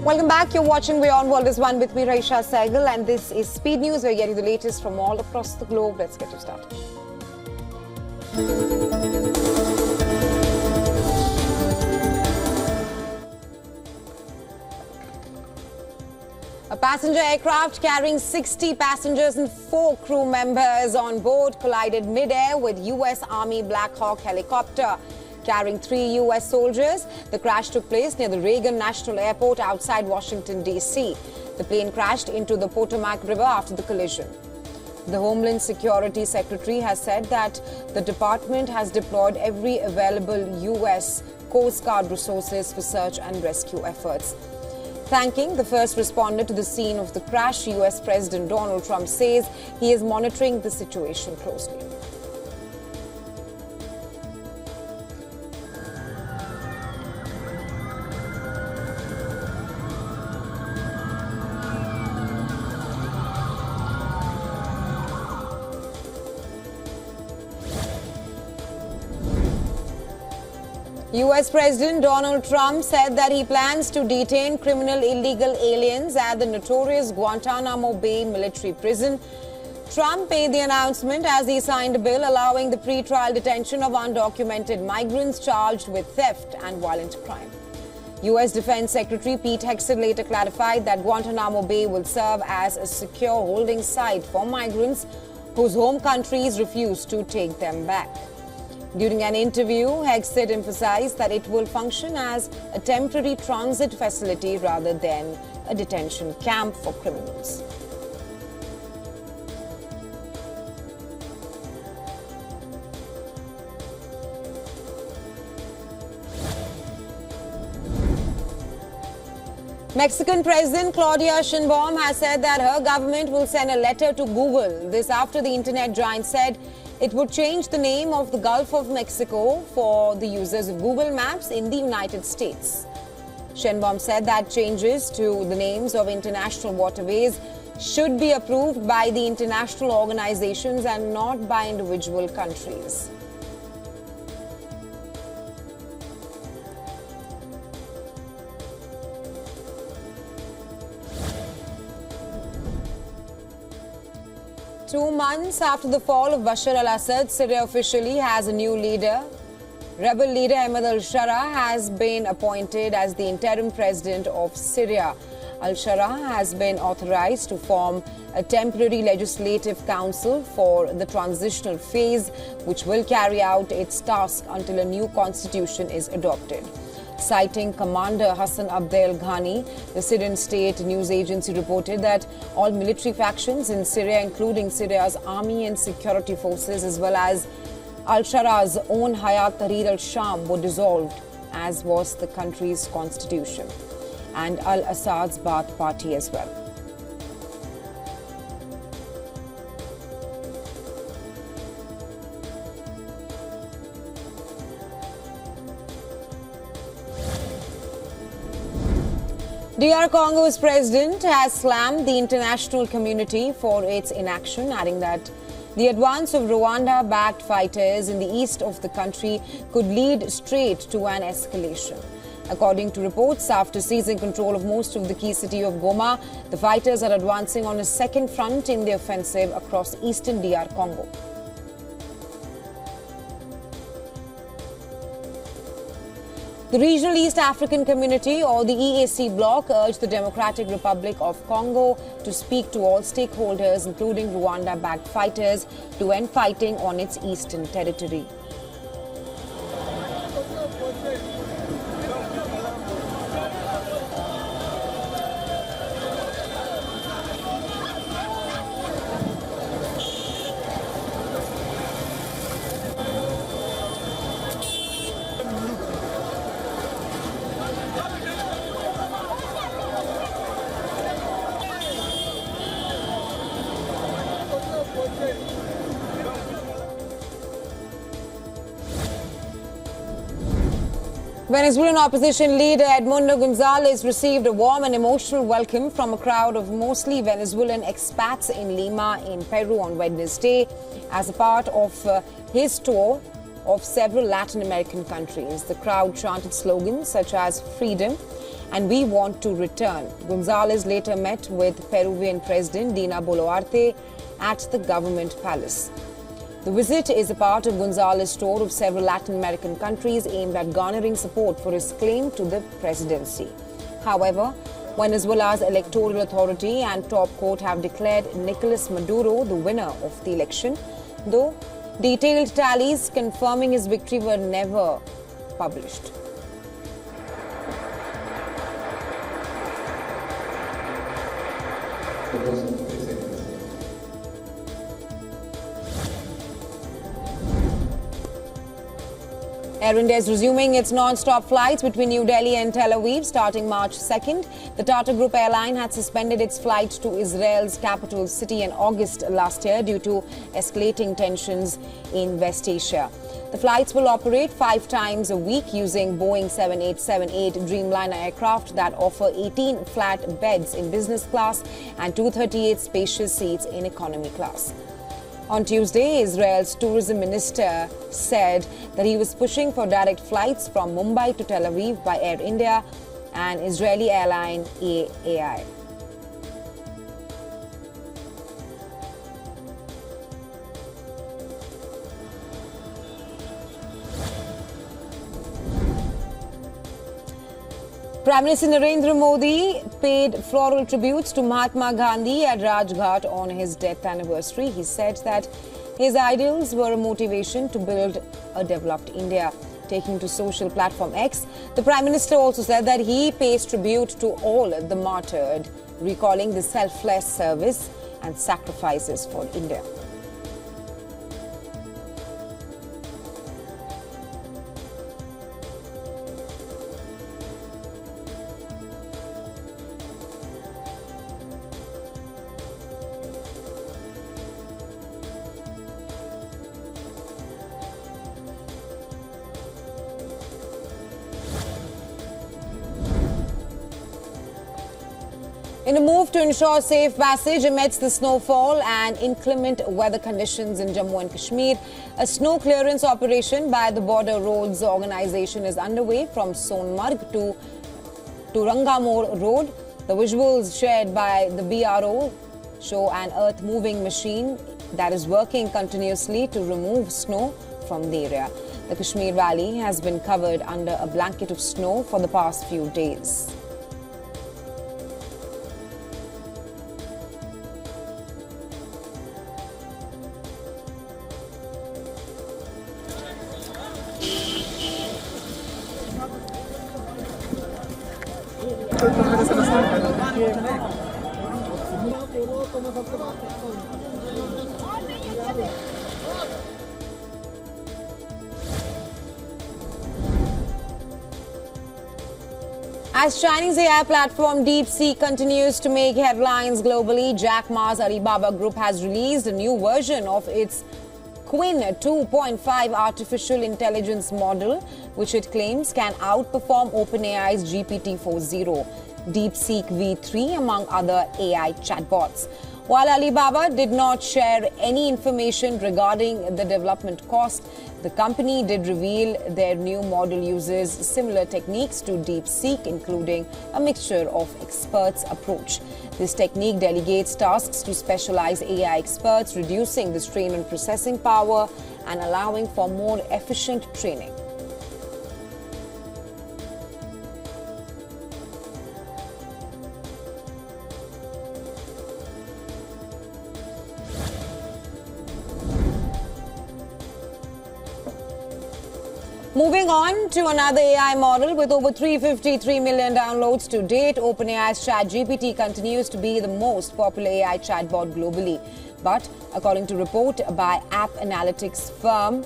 Welcome back. You're watching WION World is One with me, Raisha Saigal, and this is Speed News. We're getting the latest from all across the globe. Let's get you started. A passenger aircraft carrying 60 passengers and 4 crew members on board collided mid-air with U.S. Army Black Hawk helicopter carrying 3 U.S. soldiers. The crash took place near the Reagan National Airport outside Washington, D.C. The plane crashed into the Potomac River after the collision. The Homeland Security Secretary has said that the department has deployed every available U.S. Coast Guard resources for search and rescue efforts. Thanking the first responder to the scene of the crash, U.S. President Donald Trump says he is monitoring the situation closely. U.S. President Donald Trump said that he plans to detain criminal illegal aliens at the notorious Guantanamo Bay military prison. Trump made the announcement as he signed a bill allowing the pre-trial detention of undocumented migrants charged with theft and violent crime. U.S. Defense Secretary Pete Hegseth later clarified that Guantanamo Bay will serve as a secure holding site for migrants whose home countries refuse to take them back. During an interview, Hegseth emphasized that it will function as a temporary transit facility rather than a detention camp for criminals. Mexican President Claudia Sheinbaum has said that her government will send a letter to Google. This after the internet giant said it would change the name of the Gulf of Mexico for the users of Google Maps in the United States. Sheinbaum said that changes to the names of international waterways should be approved by the international organizations and not by individual countries. Two months after the fall of Bashar al-Assad, Syria officially has a new leader. Rebel leader Ahmed Al-Sharaa has been appointed as the interim president of Syria. Al-Sharaa has been authorized to form a temporary legislative council for the transitional phase, which will carry out its task until a new constitution is adopted. Citing Commander Hassan Abdel Ghani, the Syrian state news agency reported that all military factions in Syria, including Syria's army and security forces, as well as Al-Sharaa's own Hayat Tahrir al-Sham, were dissolved, as was the country's constitution, and Al-Assad's Baath party as well. DR Congo's president has slammed the international community for its inaction, adding that the advance of Rwanda-backed fighters in the east of the country could lead straight to an escalation. According to reports, after seizing control of most of the key city of Goma, the fighters are advancing on a second front in the offensive across eastern DR Congo. The Regional East African Community, or the EAC bloc, urged the Democratic Republic of Congo to speak to all stakeholders, including Rwanda-backed fighters, to end fighting on its eastern territory. Venezuelan opposition leader Edmundo Gonzalez received a warm and emotional welcome from a crowd of mostly Venezuelan expats in Lima in Peru on Wednesday as a part of his tour of several Latin American countries. The crowd chanted slogans such as freedom and we want to return. Gonzalez later met with Peruvian President Dina Boluarte at the government palace. The visit is a part of Gonzalez's tour of several Latin American countries aimed at garnering support for his claim to the presidency. However, Venezuela's electoral authority and top court have declared Nicolas Maduro the winner of the election, though detailed tallies confirming his victory were never published. Air India is resuming its non-stop flights between New Delhi and Tel Aviv starting March 2nd. The Tata Group airline had suspended its flights to Israel's capital city in August last year due to escalating tensions in West Asia. The flights will operate 5 times a week using Boeing 7878 Dreamliner aircraft that offer 18 flat beds in business class and 238 spacious seats in economy class. On Tuesday, Israel's tourism minister said that he was pushing for direct flights from Mumbai to Tel Aviv by Air India and Israeli airline AI. Prime Minister Narendra Modi paid floral tributes to Mahatma Gandhi at Rajghat on his death anniversary. He said that his ideals were a motivation to build a developed India. Taking to social platform X, the Prime Minister also said that he pays tribute to all the martyred, recalling the selfless service and sacrifices for India. In a move to ensure safe passage amidst the snowfall and inclement weather conditions in Jammu and Kashmir, a snow clearance operation by the Border Roads Organization is underway from Sonmarg to Rangamore Road. The visuals shared by the BRO show an earth-moving machine that is working continuously to remove snow from the area. The Kashmir Valley has been covered under a blanket of snow for the past few days. As Chinese AI platform DeepSeek continues to make headlines globally, Jack Ma's Alibaba Group has released a new version of its Quinn 2.5 artificial intelligence model, which it claims can outperform OpenAI's GPT-4o, DeepSeek V3, among other AI chatbots. While Alibaba did not share any information regarding the development cost, the company did reveal their new model uses similar techniques to DeepSeek, including a mixture of experts approach. This technique delegates tasks to specialized AI experts, reducing the strain on processing power and allowing for more efficient training. Moving on to another AI model with over 353 million downloads to date, OpenAI's ChatGPT continues to be the most popular AI chatbot globally. But according to a report by app analytics firm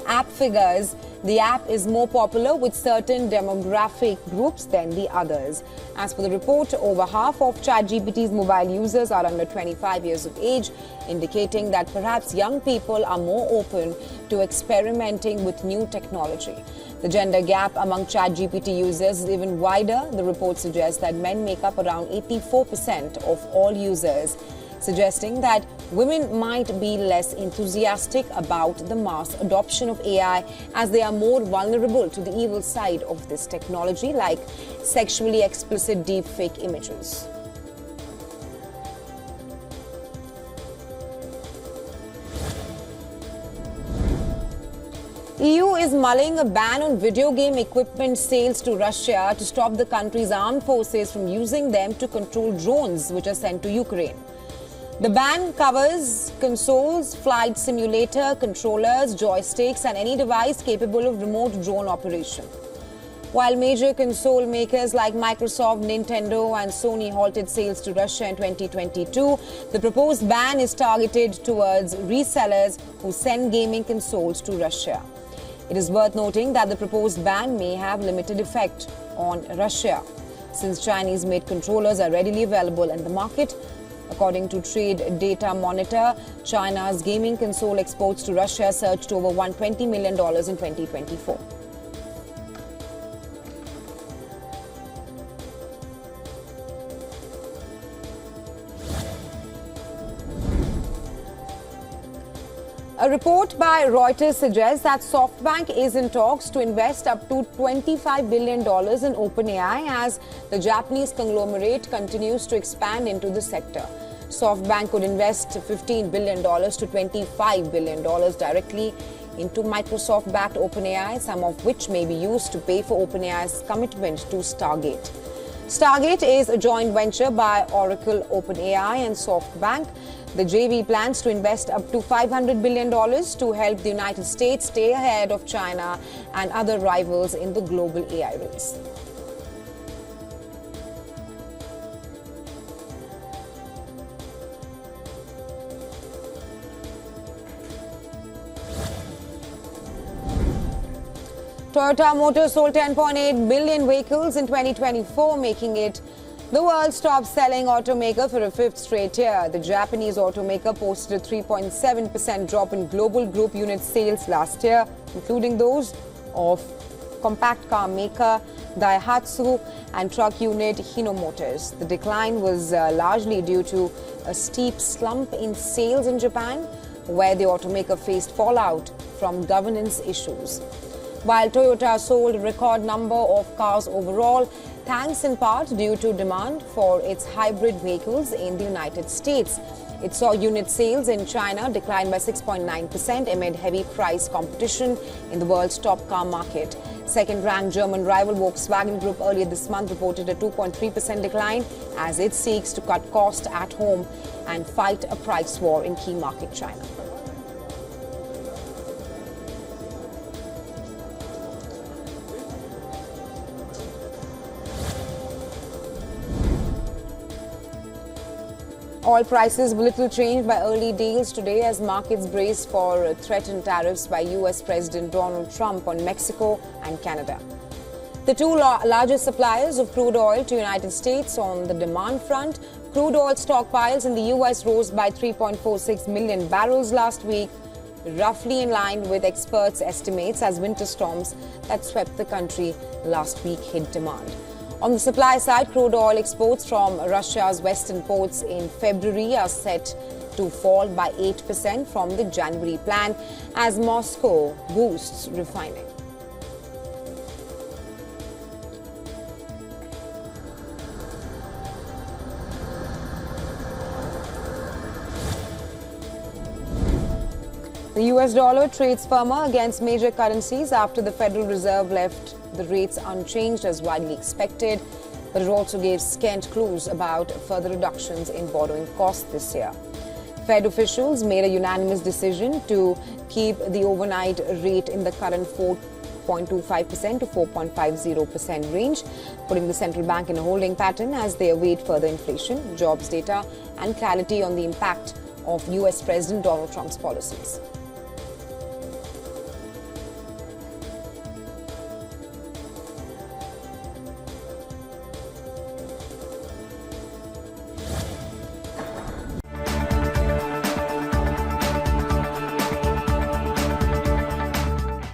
AppFigures, the app is more popular with certain demographic groups than the others. As per the report, over half of ChatGPT's mobile users are under 25 years of age, indicating that perhaps young people are more open to experimenting with new technology. The gender gap among ChatGPT users is even wider. The report suggests that men make up around 84% of all users, suggesting that women might be less enthusiastic about the mass adoption of AI as they are more vulnerable to the evil side of this technology, like sexually explicit deepfake images. EU is mulling a ban on video game equipment sales to Russia to stop the country's armed forces from using them to control drones which are sent to Ukraine. The ban covers consoles, flight simulator, controllers, joysticks and any device capable of remote drone operation. While major console makers like Microsoft, Nintendo and Sony halted sales to Russia in 2022, the proposed ban is targeted towards resellers who send gaming consoles to Russia. It is worth noting that the proposed ban may have limited effect on Russia, since Chinese-made controllers are readily available in the market. According to Trade Data Monitor, China's gaming console exports to Russia surged to over $120 million in 2024. A report by Reuters suggests that SoftBank is in talks to invest up to $25 billion in OpenAI as the Japanese conglomerate continues to expand into the sector. SoftBank could invest $15 billion to $25 billion directly into Microsoft-backed OpenAI, some of which may be used to pay for OpenAI's commitment to Stargate. Stargate is a joint venture by Oracle, OpenAI and SoftBank. The JV plans to invest up to $500 billion to help the United States stay ahead of China and other rivals in the global AI race. Toyota Motors sold 10.8 million vehicles in 2024, making it the world's top-selling automaker for a fifth straight year. The Japanese automaker posted a 3.7% drop in global group unit sales last year, including those of compact car maker Daihatsu and truck unit Hino Motors. The decline was largely due to a steep slump in sales in Japan, where the automaker faced fallout from governance issues. While Toyota sold a record number of cars overall, thanks in part due to demand for its hybrid vehicles in the United States. It saw unit sales in China decline by 6.9% amid heavy price competition in the world's top car market. Second-ranked German rival Volkswagen Group earlier this month reported a 2.3% decline as it seeks to cut costs at home and fight a price war in key market China. Oil prices were little changed by early deals today as markets braced for threatened tariffs by US President Donald Trump on Mexico and Canada. The two largest suppliers of crude oil to the United States on the demand front, crude oil stockpiles in the US rose by 3.46 million barrels last week, roughly in line with experts' estimates as winter storms that swept the country last week hit demand. On the supply side, crude oil exports from Russia's western ports in February are set to fall by 8% from the January plan as Moscow boosts refining. The US dollar trades firmer against major currencies after the Federal Reserve left the rates unchanged as widely expected, but it also gave scant clues about further reductions in borrowing costs this year. Fed officials made a unanimous decision to keep the overnight rate in the current 4.25% to 4.50% range, putting the central bank in a holding pattern as they await further inflation, jobs data, and clarity on the impact of US President Donald Trump's policies.